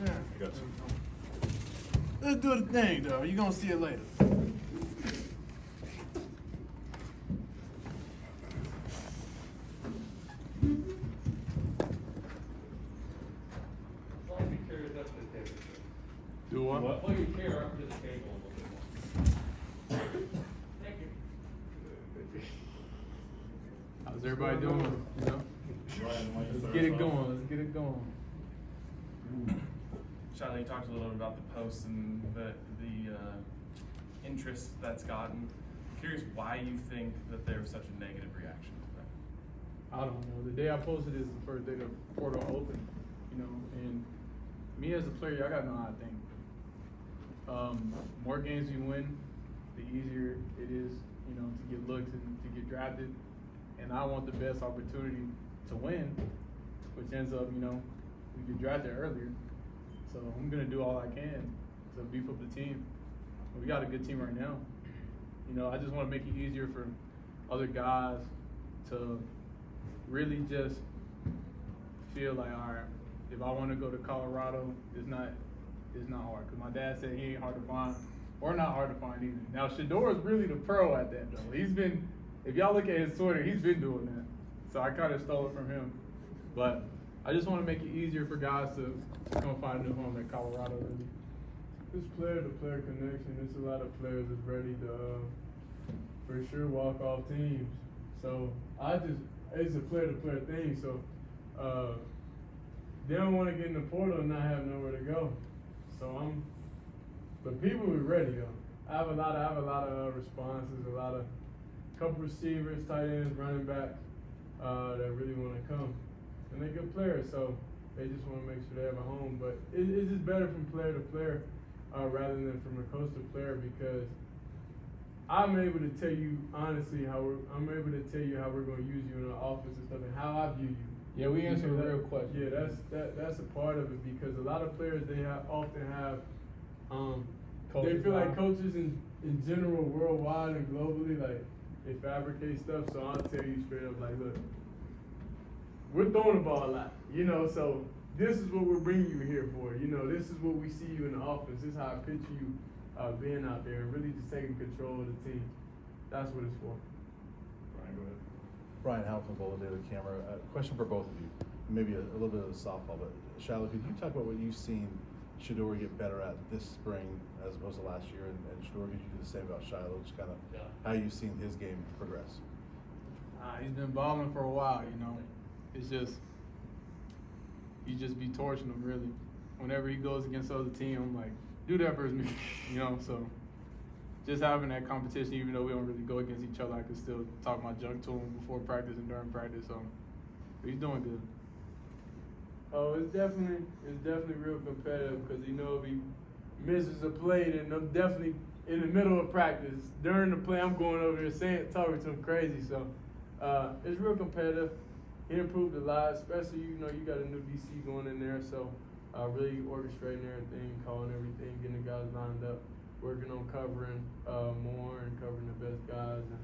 Yeah. I got you. Let's do the thing, though. You're gonna see it later. Plug your chairs up to the table. Do what? What? Plug your chair up to the table a little bit more. Thank you. How's everybody doing? You know? Ryan, why don't you Let's start get us it off? going. Let's get it going. Shilo, you talked a little bit about the posts and the interest that's gotten. I'm curious why you think that there was such a negative reaction to that. I don't know. The day I posted is the first day the portal opened, you know, and me as a player, I gotta know how to think. More games you win, the easier it is, you know, to get looked and to get drafted. And I want the best opportunity to win, which ends up, you know, we get drafted earlier. So I'm gonna do all I can to beef up the team. We got a good team right now. You know, I just want to make it easier for other guys to really just feel like, all right, if I want to go to Colorado, it's not hard. Cause my dad said he ain't hard to find, or not hard to find either. Now Shedeur is really the pro at that though. He's been, if y'all look at his Twitter, he's been doing that. So I kind of stole it from him. But I just want to make it easier for guys to come find a new home at Colorado. Really. It's player-to-player connection. There's a lot of players that's ready to, for sure, walk off teams. So it's a player-to-player thing. So they don't want to get in the portal and not have nowhere to go. So but people are ready though. I have a lot of responses, couple receivers, tight ends, running backs that really want to come, and they're good players. So they just want to make sure they have a home. But it's just better from player to player. Rather than from a coach to player, because I'm able to tell you honestly how we're going to use you in the offense and stuff, and how I view you. Yeah, we answer Because real questions. Yeah, that's a part of it, because a lot of players often have they Coaches feel like now. coaches in general, worldwide and globally, like they fabricate stuff. So I'll tell you straight up, like, look, we're throwing the ball a lot, you know, so this is what we're bringing you here for. You know, this is what we see you in the offense. This is how I picture you being out there and really just taking control of the team. That's what it's for. Ryan, go ahead. Brian Howell from Bola Daily Camera. Question for both of you. Maybe a little bit of a softball, but Shilo, could you talk about what you've seen Shedeur get better at this spring as opposed to last year? And Shedeur, could you do the same about Shilo? Just kind of how you've seen his game progress. He's been balling for a while, you know. It's just, he just be torching them, really. Whenever he goes against other team, I'm like, do that versus me, you know. So just having that competition, even though we don't really go against each other, I can still talk my junk to him before practice and during practice. So he's doing good. Oh, it's definitely real competitive, because you know, if he misses a play, then I'm definitely in the middle of practice. During the play, I'm going over there talking to him crazy. So it's real competitive. He improved a lot, especially, you know, you got a new DC going in there, so really orchestrating everything, calling everything, getting the guys lined up, working on covering more and covering the best guys, and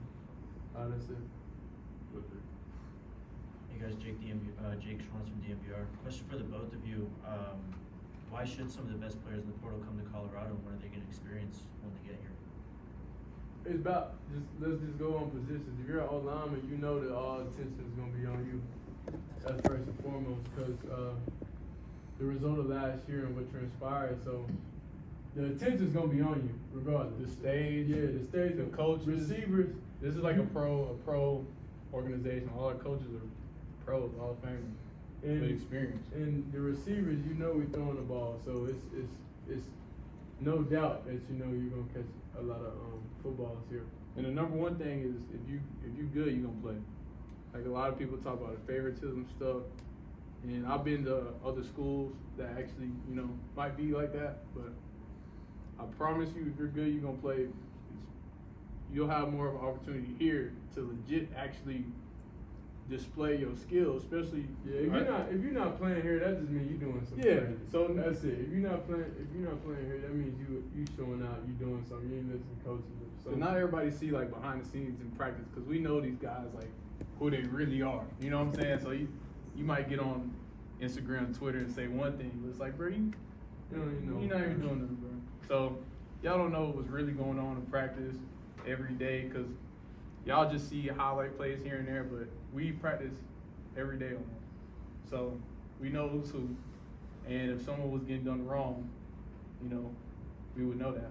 that's it. Hey guys, Jake Schwartz from DMVR. Question for the both of you. Why should some of the best players in the portal come to Colorado, and what are they going to experience when they get here? It's about let's just go on positions. If you're an O-lineman, you know that all attention is going to be on you. That's first and foremost, because the result of last year and what transpired. So the attention is going to be on you regardless. The stage, the stage, the coaches, receivers. This is like a pro organization. All our coaches are pros, all of famers. Good experience. And the receivers, you know, we're throwing the ball, so it's no doubt that you know you're gonna catch a lot of footballs here. And the number one thing is if you good, you're gonna play. Like a lot of people talk about the favoritism stuff, and I've been to other schools that actually, you know, might be like that, but I promise you, if you're good, you're gonna play. You'll have more of an opportunity here to legit actually display your skills, especially If you're not playing here, that just means you're doing something. Yeah, crazy. so that's it. If you're not playing here, that means you showing out, you doing something. You ain't listening to coaches or So something. not everybody see like behind the scenes in practice, because we know these guys like who they really are. You know what I'm saying? So you might get on Instagram, Twitter, and say one thing, but it's like, bro, You don't even know. You're not even doing nothing, bro. So y'all don't know what's really going on in practice every day, because y'all just see highlight plays here and there, but we practice every day on them. So we know who's who, and if someone was getting done wrong, you know, we would know that.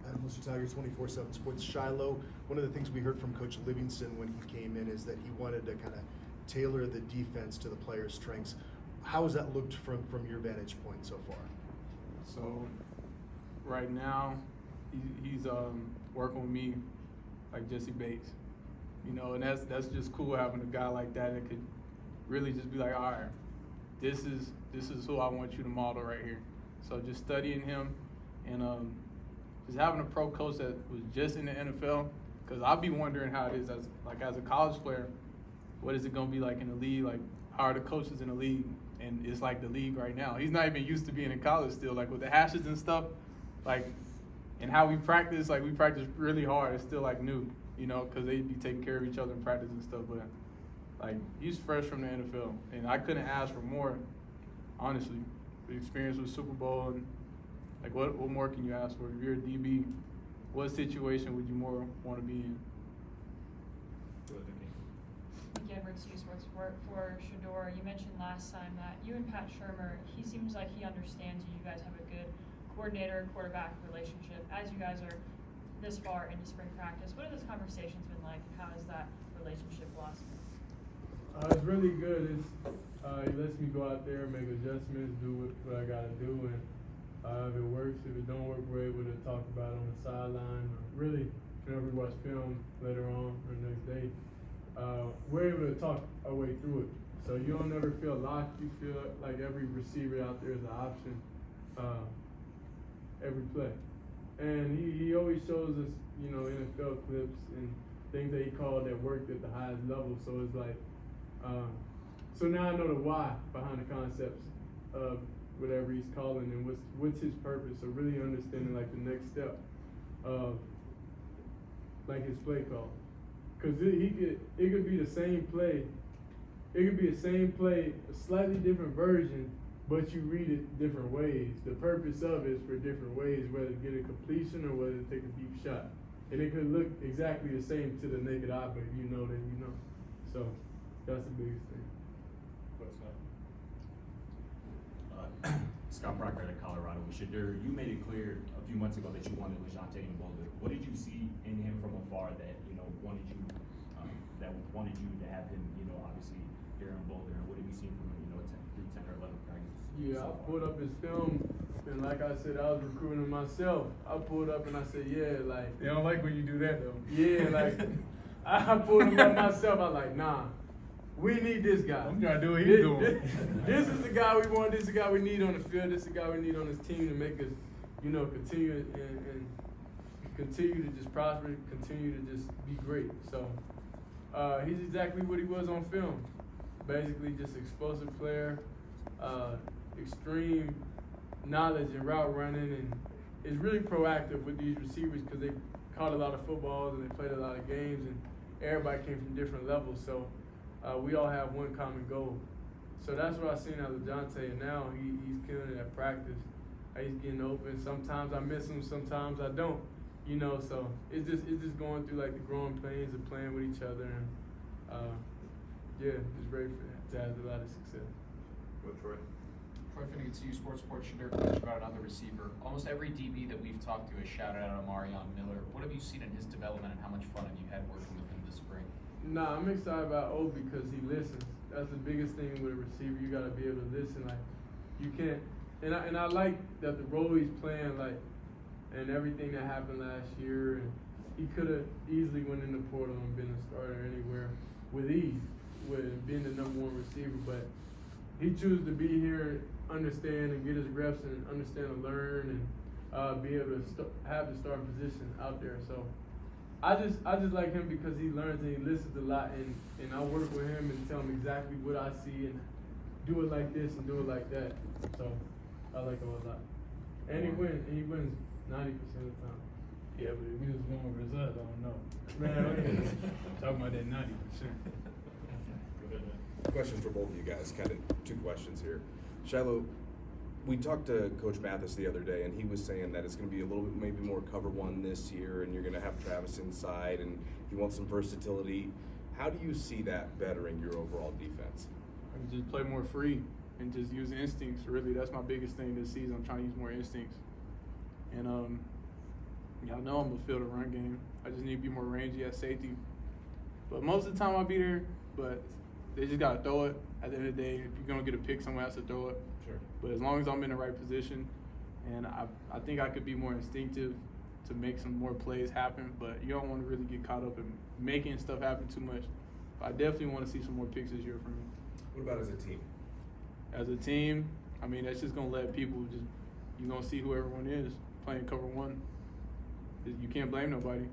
Adam Wilson, Tiger 24/7 Sports. Shilo, one of the things we heard from Coach Livingston when he came in is that he wanted to kind of tailor the defense to the players' strengths. How has that looked from your vantage point so far? So right now, he's working with me like Jesse Bates, you know, and that's just cool having a guy like that that could really just be like, all right, this is who I want you to model right here. So just studying him and just having a pro coach that was just in the NFL, because I'll be wondering how it is as a college player. What is it gonna be like in the league? Like, how are the coaches in the league? And it's like the league right now. He's not even used to being in college still, like with the hashes and stuff, like, and how we practice really hard. It's still like new, you know, because they be taking care of each other in practice and stuff. But like, he's fresh from the NFL, and I couldn't ask for more, honestly. The experience with Super Bowl, and like, what more can you ask for? If you're a DB, what situation would you more want to be in? Again, CU Sports for Shedeur. You mentioned last time that you and Pat Shermer, he seems like he understands you. You guys have a good coordinator-quarterback relationship. As you guys are this far into spring practice, what have those conversations been like? How has that relationship blossomed? It's really good. He lets me go out there, make adjustments, do what I gotta do, and if it works, if it don't work, we're able to talk about it on the sideline. Really, whenever we watch film later on or the next day, we're able to talk our way through it. So you don't never feel locked. You feel like every receiver out there is an option every play. And he always shows us, you know, NFL clips and things that he called that worked at the highest level. So it's like, so now I know the why behind the concepts of whatever he's calling and what's his purpose. So really understanding like the next step of like his play call. Cause it could be the same play. It could be the same play, a slightly different version, but you read it different ways. The purpose of it is for different ways, whether to get a completion or whether to take a deep shot. And it could look exactly the same to the naked eye, but you know that you know. So that's the biggest thing. Scott Proctor at Colorado. Shedeur, you made it clear a few months ago that you wanted LeJohntay in Boulder. What did you see in him from afar that wanted you to have him, obviously here in Boulder? And what have you seen from him, 10 or 11 practices? Yeah, so I far? pulled up his film, and like I said, I was recruiting him myself. I pulled up and I said, yeah, like. They don't like when you do that though. Yeah, like, I pulled him up myself. I was like, nah, we need this guy. I'm trying to do what he's doing. This is the guy we want. This is the guy we need on the field. This is the guy we need on this team to make us, continue and continue to just prosper, continue to just be great. So he's exactly what he was on film. Basically, just explosive player, extreme knowledge and route running, and is really proactive with these receivers because they caught a lot of footballs and they played a lot of games, and everybody came from different levels. So we all have one common goal. So that's what I've seen out of LeJohntay, and now he's killing it at practice. He's getting open. Sometimes I miss him, sometimes I don't. So it's just going through like the growing pains of playing with each other, and just ready to have a lot of success. Go, Troy. Troy Finnegan, CU Sports Shedeur, question about another receiver. Almost every DB that we've talked to has shouted out Amarion Miller. What have you seen in his development, and how much fun have you had working with him this spring? Nah, I'm excited about O because he listens. That's the biggest thing with a receiver. You gotta be able to listen. Like, you can't. And I like that the role he's playing, like, and everything that happened last year, and he could have easily went in the portal and been a starter anywhere with ease, with being the #1 receiver. But he chose to be here, understand and get his reps, and understand and learn, and be able to have the starting position out there. So I just like him because he learns and he listens a lot, and I work with him and tell him exactly what I see and do it like this and do it like that. So I like him a lot. And he wins 90% of the time. Yeah, but if we was going with results, I don't know. Man, talking about that 90%. Go ahead, man. Question for both of you guys, kind of two questions here. Shilo, we talked to Coach Mathis the other day, and he was saying that it's going to be a little bit maybe more cover one this year, and you're going to have Travis inside, and he wants some versatility. How do you see that bettering your overall defense? I can just play more free and just use instincts. Really, that's my biggest thing this season. I'm trying to use more instincts. And y'all know I'm gonna fill the run game. I just need to be more rangy at safety. But most of the time I'll be there. But they just gotta throw it. At the end of the day, if you're gonna get a pick, someone has to throw it. Sure. But as long as I'm in the right position, and I think I could be more instinctive to make some more plays happen. But you don't want to really get caught up in making stuff happen too much. But I definitely want to see some more picks this year from me. What about as a team? As a team, I mean, that's just gonna let people just, you're gonna see who everyone is playing cover one. You can't blame nobody.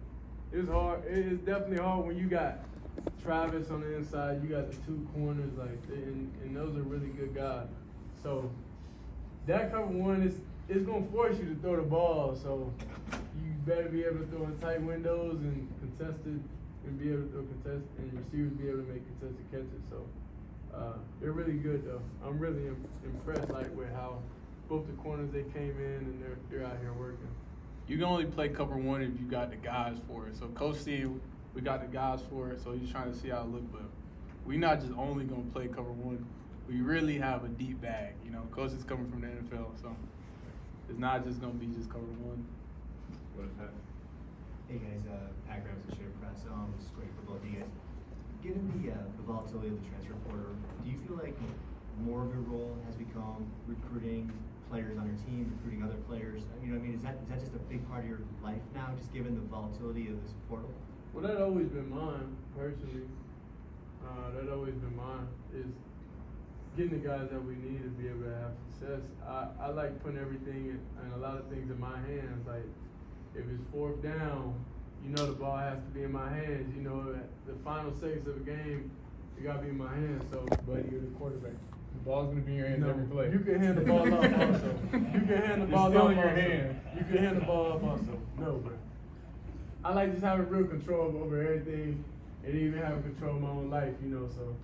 It's hard. It's definitely hard when you got Travis on the inside. You got the two corners, and those are really good guys. So that cover one is gonna force you to throw the ball. So you better be able to throw in tight windows and contested, and be able to throw contested, and receivers be able to make contested catches. So they're really good though. I'm really impressed with how both the corners they came in and they're out here working. You can only play cover one if you got the guys for it. So Coach C, we got the guys for it, so he's trying to see how it look. But we're not just only gonna play cover one. We really have a deep bag. Coach is coming from the NFL, so it's not just gonna be just cover one. What if that? Hey guys, Pat Grimes with Shedeur Press. This is great for both of you guys. Given the volatility of the transfer portal, do you feel like more of your role has become recruiting players on your team, recruiting other players? Is that just a big part of your life now, just given the volatility of this portal? Well, that's always been mine, personally. That's always been mine, is getting the guys that we need to be able to have success. I like putting everything and a lot of things in my hands. Like, if it's fourth down, the ball has to be in my hands. The final seconds of the game, it got to be in my hands. So, But you're the quarterback. The ball's gonna be in your hands every play. You can hand the ball off also. You can hand the ball It's still off in your also. hand. You can hand the ball off also. No, bro. I like just having real control over everything and even having control of my own life, so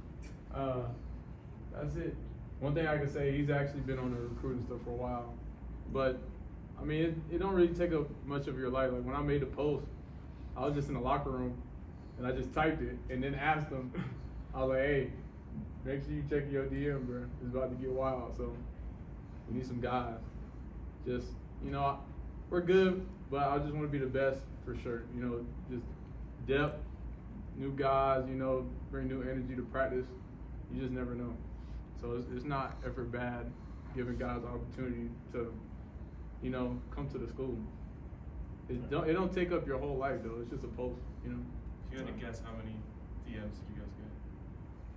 that's it. One thing I can say, he's actually been on the recruiting stuff for a while. But, I mean, it don't really take up much of your life. Like, when I made the post, I was just in the locker room, and I just typed it, and then asked them, I was like, hey, make sure you check your DM, bro. It's about to get wild, so we need some guys. Just, we're good, but I just want to be the best for sure. Just depth, new guys, bring new energy to practice. You just never know. So it's not ever bad giving guys the opportunity to, come to the school. It don't take up your whole life though. It's just a post, If you had to guess, how many DMs did you guys get?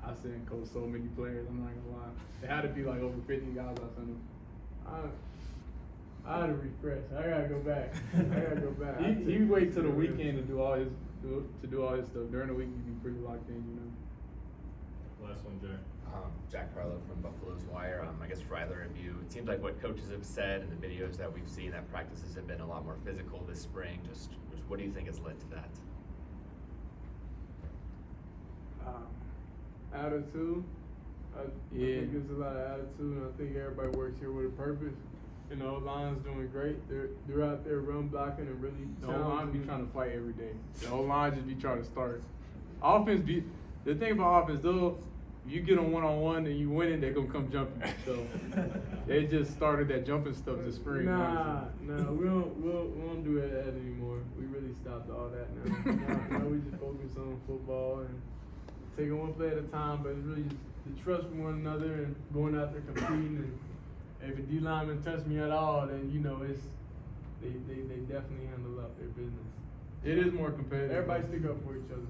I sent Coach so many players. I'm not gonna lie. It had to be like over 50 guys I sent him. I had to refresh. I gotta go back. He wait till the weekend to do all his stuff. During the week, he'd be pretty locked in, Last one, Jack. Jack Harlow from Buffalo's Wire. I guess for either of you, it seems like what coaches have said in the videos that we've seen, that practices have been a lot more physical this spring. Just what do you think has led to that? Attitude. I think it's a lot of attitude, and I think everybody works here with a purpose. Line's doing great. They're out there run blocking and really. The whole line be trying to fight every day. The whole line just be trying to start. The thing about offense though, if you get them one-on-one and you win it, they're gonna come jumping. So they just started that jumping stuff this spring. Nah, we don't do that anymore. We really stopped all that now. Now we just focus on football and taking one play at a time, but it's really just the trust from one another and going out there competing. And if a D lineman touch me at all, then it's they definitely handle up their business. It is more competitive. Everybody stick up for each other.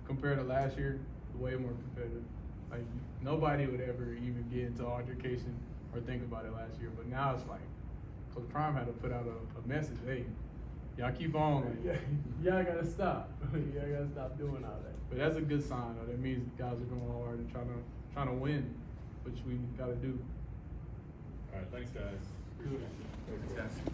Compared to last year, way more competitive. Like, nobody would ever even get into altercation or think about it last year. But now it's like, Coach Prime had to put out a message. Hey, y'all keep on. Like, y'all gotta stop. Y'all gotta stop doing all that. But that's a good sign, though. That means guys are going hard and trying to win, which we gotta do. All right, thanks, guys. Appreciate it. Thanks, guys.